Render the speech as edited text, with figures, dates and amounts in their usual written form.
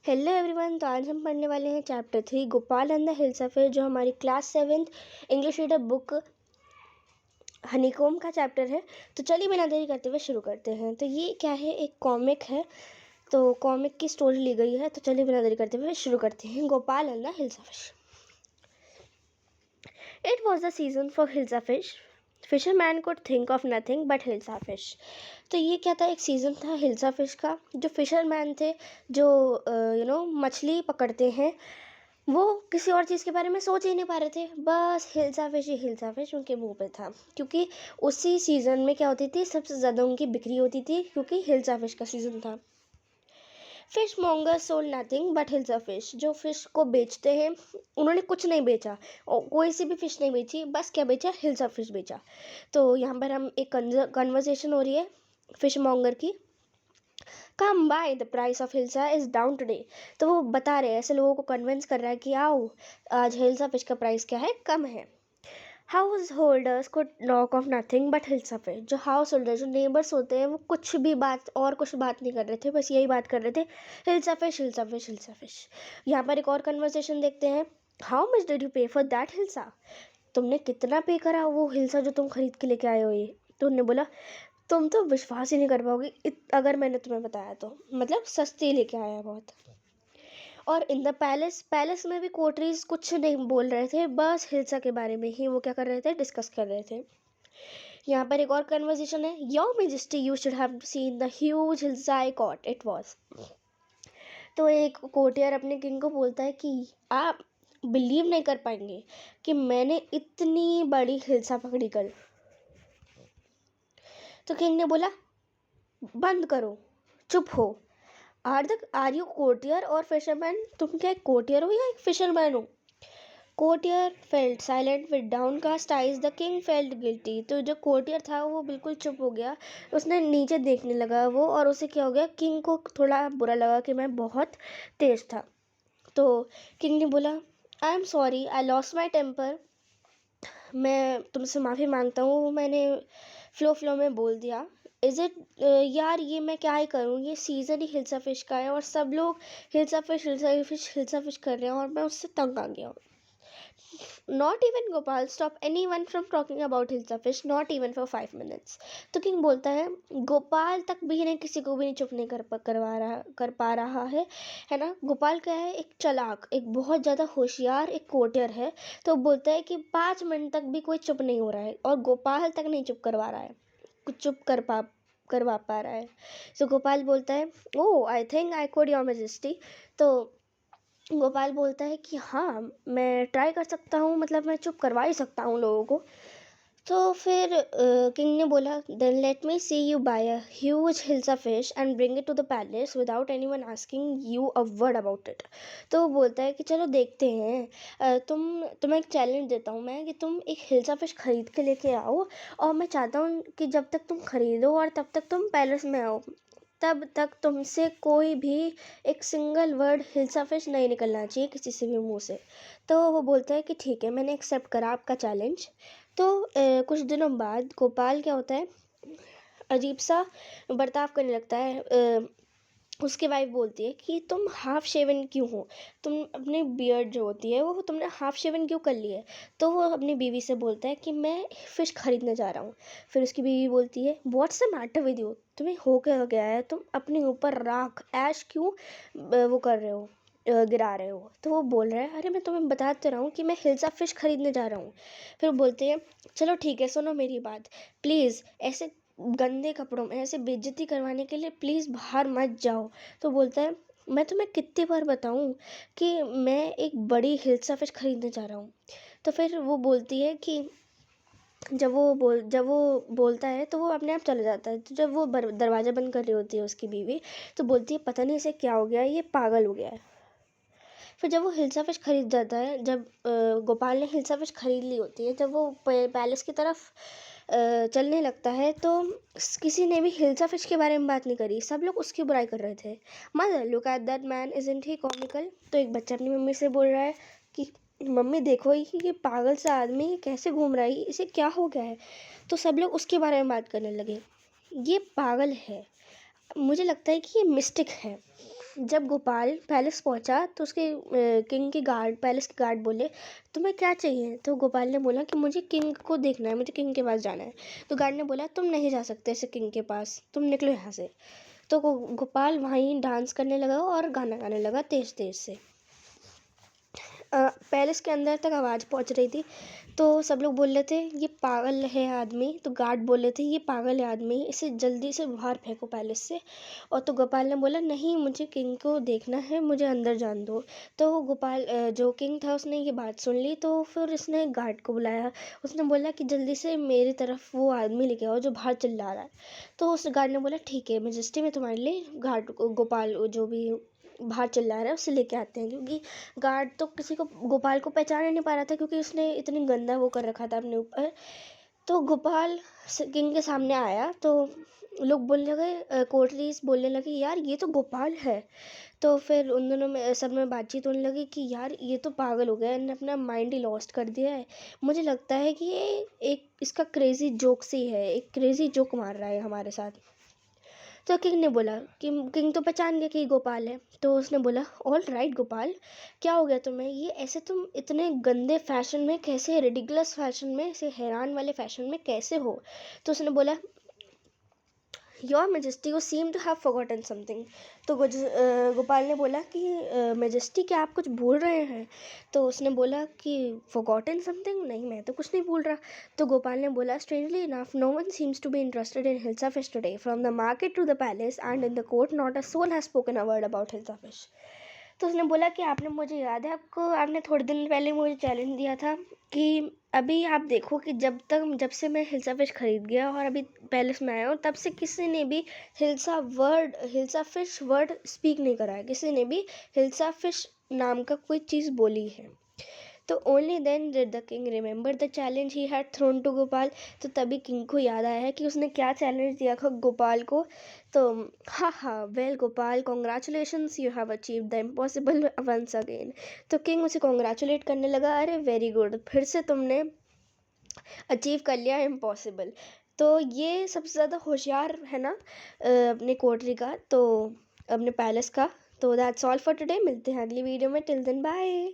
Hello everyone. तो आज हम पढ़ने वाले हैं chapter 3 Gopal and the hilsa सफर, जो हमारी class 7th English reader book honeycomb का चैप्टर है। तो चलिए बिना देरी करते हुए शुरू करते हैं। तो ये क्या है, एक कॉमिक है। तो कॉमिक की स्टोरी ली गई है। तो चलिए बिना देरी करते हुए शुरू करते हैं। Gopal and the hilsa suffer. It was the season for Hilsa fish. Fisherman could think of nothing but Hilsa fish. तो ये क्या था, एक सीज़न था हिल्सा फिश का। जो फिशरमैन थे, जो मछली पकड़ते हैं, वो किसी और चीज़ के बारे में सोच ही नहीं पा रहे थे। बस हिल्सा फिश उनके मुंह पे था, क्योंकि उसी सीज़न में क्या होती थी, सबसे ज़्यादा उनकी बिक्री होती थी, क्योंकि हिल्सा फिश का सीज़न था। Fish monger sold nothing but hilsa fish. जो फिश को बेचते हैं, उन्होंने कुछ नहीं बेचा और कोई सी भी फिश नहीं बेची। बस क्या बेचा, हिल्सा फिश बेचा। तो यहाँ पर हम एक कन्वर्सेशन हो रही है फिश मॉन्गर की। Come by, the price of hilsa is down today. तो वो बता रहे हैं, ऐसे लोगों को कन्विंस कर रहा है कि आओ, आज हिल्सा फिश का प्राइस क्या है, कम है। House holders could knock off nothing but hilsa fish. जो हाउस होल्डर, जो नेबर्स होते हैं, वो कुछ बात नहीं कर रहे थे, बस यही बात कर रहे थे, hilsa fish hilsa fish hilsa fish. यहाँ पर एक और कन्वर्सेशन देखते हैं। हाउ मच डिड यू पे फॉर दैट हिल्सा। तुमने कितना पे करा वो हिल्सा जो तुम खरीद के लेके आए हो ये। तो उन्होंने बोला, तुम तो विश्वास ही नहीं कर पाओगे अगर मैंने तुम्हें बताया तो। मतलब सस्ती लेके आया बहुत। और इन द पैलेस में भी कोटरीज कुछ नहीं बोल रहे थे, बस हिल्सा के बारे में ही वो क्या कर रहे थे, डिस्कस कर रहे थे। यहाँ पर एक और कन्वर्सेशन है। Your majesty, you should have seen the huge hilsa I cot, it was. तो एक कोर्टियर अपने किंग को बोलता है कि आप बिलीव नहीं कर पाएंगे कि मैंने इतनी बड़ी हिल्सा पकड़ी कल। तो किंग ने बोला, बंद करो, चुप हो। आर यू कोर्टियर और फिशरमैन। तुम क्या एक कोर्टियर हो या एक फिशरमैन हो। Courtier felt silent with downcast eyes. The king felt guilty. तो जो कोर्टियर था वो बिल्कुल चुप हो गया, उसने नीचे देखने लगा वो, और उसे क्या हो गया, किंग को थोड़ा बुरा लगा कि मैं बहुत तेज था। तो किंग ने बोला, I am sorry, I lost my temper. मैं तुमसे माफ़ी मांगता हूँ, मैंने फ्लो में बोल दिया। इज़ इट यार, ये मैं क्या ही करूँ, ये सीज़न ही हिल्सा फिश का है और सब लोग हिल्सा फिश कर रहे हैं और मैं उससे तंग आ गया हूँ। Not even Gopal stop any one from talking about hilsa fish, not even for 5 minutes। तो किंग बोलता है, गोपाल तक भी नहीं, किसी को भी नहीं चुप नहीं कर पा रहा है ना। गोपाल क्या है, एक चालाक, एक बहुत ज़्यादा होशियार एक कोर्टियर है। तो बोलता है कि 5 मिनट तक भी कोई चुप नहीं हो रहा है और गोपाल तक नहीं चुप करवा रहा है, कुछ चुप करवा पा रहा है। तो गोपाल बोलता है, oh I think I could your majesty. तो गोपाल बोलता है कि हाँ, मैं ट्राई कर सकता हूँ, मतलब मैं चुप करवा ही सकता हूँ लोगों को। तो फिर किंग ने बोला, then let me see you buy a huge hilsa fish and bring it to the palace without anyone asking you a word about it. तो वो बोलता है कि चलो देखते हैं, तुम्हें एक चैलेंज देता हूँ मैं, कि तुम एक हिल्सा फिश खरीद के लेके आओ, और मैं चाहता हूँ कि जब तक तुम खरीदो और तब तक तुम पैलेस में आओ, तब तक तुमसे कोई भी एक सिंगल वर्ड हिल्सा फिश नहीं निकलना चाहिए किसी से भी मुंह से। तो वो बोलता है कि ठीक है, मैंने एक्सेप्ट करा आपका चैलेंज। तो कुछ दिनों बाद गोपाल क्या होता है, अजीब सा बर्ताव करने लगता है। उसकी वाइफ बोलती है कि तुम हाफ शेवन क्यों हो, तुम अपनी बियर्ड जो होती है वो तुमने हाफ शेवन क्यों कर ली है। तो वो अपनी बीवी से बोलता है कि मैं फ़िश खरीदने जा रहा हूँ। फिर उसकी बीवी बोलती है, what's the matter with you, तुम्हें हो क्या गया है, तुम अपने ऊपर राख ऐश क्यों वो कर रहे हो, गिरा रहे हो। तो वो बोल रहा है, अरे मैं तुम्हें बताते रहा हूँ कि मैं हिल्सा फ़िश खरीदने जा रहा हूँ। फिर बोलते हैं, चलो ठीक है, सुनो मेरी बात, प्लीज़ ऐसे गंदे कपड़ों में ऐसे बेइज्जती करवाने के लिए प्लीज़ बाहर मत जाओ। तो बोलता है, मैं तुम्हें कितनी बार बताऊं कि मैं एक बड़ी हिल्सा फिश खरीदने जा रहा हूँ। तो फिर वो बोलती है कि जब वो बोलता है तो वो अपने आप चला जाता है। तो जब वो दरवाज़ा बंद कर रही होती है उसकी बीवी, तो बोलती है, पता नहीं इसे क्या हो गया है, ये पागल हो गया है। फिर जब वो हिल्सा फिश खरीद जाता है, जब गोपाल ने हिल्सा फिश खरीद ली होती है, जब वो पैलेस की तरफ चलने लगता है, तो किसी ने भी हिल्सा फिश के बारे में बात नहीं करी, सब लोग उसकी बुराई कर रहे थे। Mother look at that man, isn't he comical. तो एक बच्चा अपनी मम्मी से बोल रहा है कि मम्मी देखो ये पागल सा आदमी ये कैसे घूम रहा है, इसे क्या हो गया है। तो सब लोग उसके बारे में बात करने लगे, ये पागल है, मुझे लगता है कि ये मिस्टिक है। जब गोपाल पैलेस पहुंचा तो उसके किंग के गार्ड, पैलेस के गार्ड बोले तुम्हें क्या चाहिए। तो गोपाल ने बोला कि मुझे किंग को देखना है, मुझे किंग के पास जाना है। तो गार्ड ने बोला तुम नहीं जा सकते ऐसे किंग के पास, तुम निकलो यहाँ से। तो गोपाल वहीं डांस करने लगा और गाना गाने लगा तेज तेज से। पैलेस के अंदर तक आवाज़ पहुंच रही थी। तो सब लोग बोल रहे थे ये पागल है आदमी। तो गार्ड बोल रहे थे ये पागल है आदमी, इसे जल्दी से बाहर फेंको पैलेस से। और तो गोपाल ने बोला नहीं, मुझे किंग को देखना है, मुझे अंदर जान दो। तो गोपाल जो किंग था उसने ये बात सुन ली। तो फिर उसने गार्ड को बुलाया। उसने बोला कि जल्दी से मेरी तरफ वो आदमी लेके आओ जो बाहर चिल्ला रहा है। तो उस गार्ड ने बोला ठीक है मैजेस्टी, में तुम्हारे लिए गार्ड को, गोपाल जो भी बाहर चिल्ला रहा है उससे लेके आते हैं। क्योंकि गार्ड तो किसी को, गोपाल को पहचान ही नहीं पा रहा था क्योंकि उसने इतनी गंदा वो कर रखा था अपने ऊपर। तो गोपाल किंग के सामने आया तो लोग बोलने लगे, कोटरीज बोलने लगे यार ये तो गोपाल है। तो फिर उन दोनों में सब में बातचीत होने लगी कि यार ये तो पागल हो गया, इन्होंने अपना माइंड ही लॉस्ट कर दिया है। मुझे लगता है कि ये एक इसका क्रेजी जोक सी है, एक क्रेजी जोक मार रहा है हमारे साथ। तो किंग ने बोला कि किंग तो पहचान गया कि ये गोपाल है। तो उसने बोला ऑल राइट गोपाल, क्या हो गया तुम्हें, ये ऐसे तुम इतने गंदे फैशन में कैसे, रिडिकुलस फैशन में, ऐसे हैरान वाले फैशन में कैसे हो। तो उसने बोला your majesty you seem to have forgotten something. तो गोपाल ने बोला कि मेजेस्टी क्या आप कुछ भूल रहे हैं। तो उसने बोला कि फॉरगॉटन समथिंग, नहीं मैं तो कुछ नहीं भूल रहा। तो गोपाल ने बोला strangely enough no one seems to be interested in hilsa fish today, from the market to the palace and in the court not a soul has spoken a word about hilsa fish. तो उसने बोला कि आपने, मुझे याद है आपको, आपने थोड़े दिन पहले मुझे चैलेंज दिया था कि अभी आप देखो कि जब से मैं हिल्सा फिश खरीद गया और अभी पैलेस में आया हूँ तब से किसी ने भी हिल्सा फिश वर्ड स्पीक नहीं करा है, किसी ने भी हिल्सा फिश नाम का कोई चीज़ बोली है। तो only then did the king remember the challenge he had thrown to Gopal. तो तभी किंग को याद आया है कि उसने क्या चैलेंज दिया था गोपाल को। तो ha well Gopal congratulations, you have achieve the impossible once again. तो किंग उसे कॉन्ग्रेचुलेट करने लगा, अरे वेरी गुड, फिर से तुमने अचीव कर लिया इम्पॉसिबल। तो ये सबसे ज़्यादा होशियार है ना अपने कोटरी का, तो अपने पैलेस का। तो दैट्स ऑल फॉर टुडे, मिलते हैं अगली वीडियो में, टिल देन बाय।